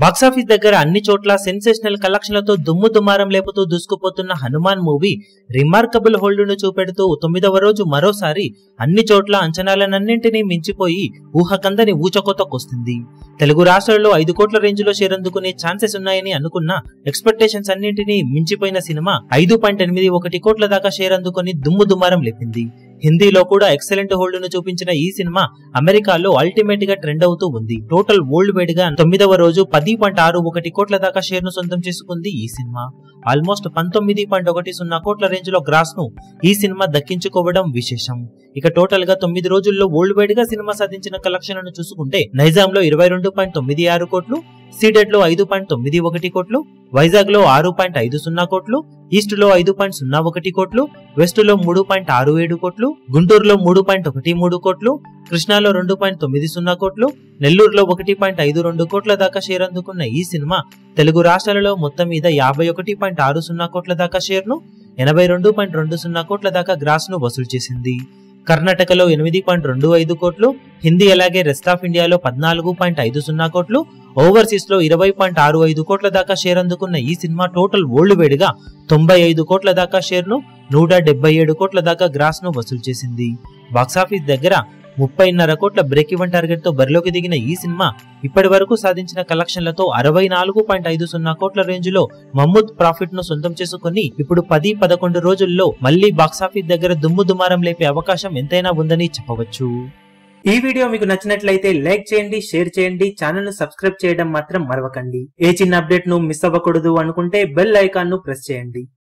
Box office దగ్గర అన్ని చోట్ల సెన్సేషనల్ కలెక్షన్లతో దుమ్ము దుమారం లేపుతూ దూసుకుపోతున్న హనుమాన్ మూవీ రిమార్కబుల్ హోల్డ్ ను చూపెడుతూ 9వ రోజు మరోసారి అన్ని చోట్ల అంచనాలన్నింటినీ మించిపోయి ఊహకందని ఊచకోతకొస్తుంది. తెలుగు రాష్ట్రాల్లో 5 కోట్ల రేంజ్ లో షేర్ అందుకునే ఛాన్సెస్ ఉన్నాయని అనుకున్న ఎక్స్పెక్టేషన్స్ అన్నింటినీ మించిపోయిన సినిమా 5.81 కోట్ల దాకా షేర్ అందుకుని దుమ్ము దుమారం లేపింది. హిందీలో కూడా ఎక్సలెంట్ హోల్డ్ ను చూపించిన ఈ సినిమా అమెరికాలో అల్టిమేట్ గా ట్రెండ్ అవుతూ ఉంది. టోటల్ వరల్డ్ వైడ్ గా 9వ రోజు 10.61 కోట్ల దాకా షేర్ ను సొంతం చేసుకుంది ఈ సినిమా. ఆల్మోస్ట్ 19.10 కోట్ల రేంజ్ లో గ్రాస్ ను ఈ సినిమా దక్కించుకోవడం విశేషం. ఇక టోటల్ గా 9 రోజుల్లో వరల్డ్ వైడ్ గా సినిమా సాధించిన కలెక్షన్లను చూసుకుంటే నైజాం లో 22.90 కోట్లు, సీడెడ్ లో 5.91 కోట్లు, వైజాగ్ లో 6.50 కోట్లు, ఈస్ట్ లో 5.01 కోట్లు, వెస్ట్ లో 3.67 కోట్లు, గుంటూరులో 3.13 కోట్లు, కృష్ణాలో 2.90 కోట్లు, నెల్లూరులో 1.52 కోట్ల దాకా షేర్ అందుకున్న ఈ సినిమా తెలుగు రాష్ట్రాలలో మొత్తం మీద 51.60 కోట్ల దాకా షేర్ ను, 82.20 కోట్ల దాకా గ్రాస్ ను వసూలు చేసింది. కర్ణాటకలో 8.25 కోట్లు, హిందీ అలాగే రెస్ట్ ఆఫ్ ఇండియాలో 14.50 కోట్లు, ఓవర్సీస్ లో 20.65 కోట్ల దాకా షేర్ అందుకున్న ఈ సినిమా టోటల్ వరల్డ్ వైడ్ గా 95 కోట్ల దాకా షేర్ ను, 177 కోట్ల దాకా గ్రాస్ ను వసూలు చేసింది. బాక్సాఫీస్ దగ్గర 30.5 కోట్ల బ్రేక్ ఈవెన్ టార్గెట్ తో బరిలోకి దిగిన ఈ సినిమా ఇప్పటి వరకు సాధించిన కలెక్షన్లతో 64.50 కోట్ల రేంజ్ లో మమ్మూద్ ప్రాఫిట్ ను సొంతం చేసుకుని ఇప్పుడు 10-11 రోజుల్లో మళ్లీ బాక్సాఫీస్ దగ్గర దుమ్ము దుమారం లేపే అవకాశం ఎంతైనా ఉందని చెప్పవచ్చు. ఈ వీడియో మీకు నచ్చినట్లయితే లైక్ చేయండి, షేర్ చేయండి, ఛానల్ ను సబ్స్క్రైబ్ చేయడం మాత్రం మరవకండి. ఏ చిన్న అప్డేట్ ను మిస్ అవ్వకూడదు అనుకుంటే బెల్ ఐకాన్ ను ప్రెస్ చేయండి.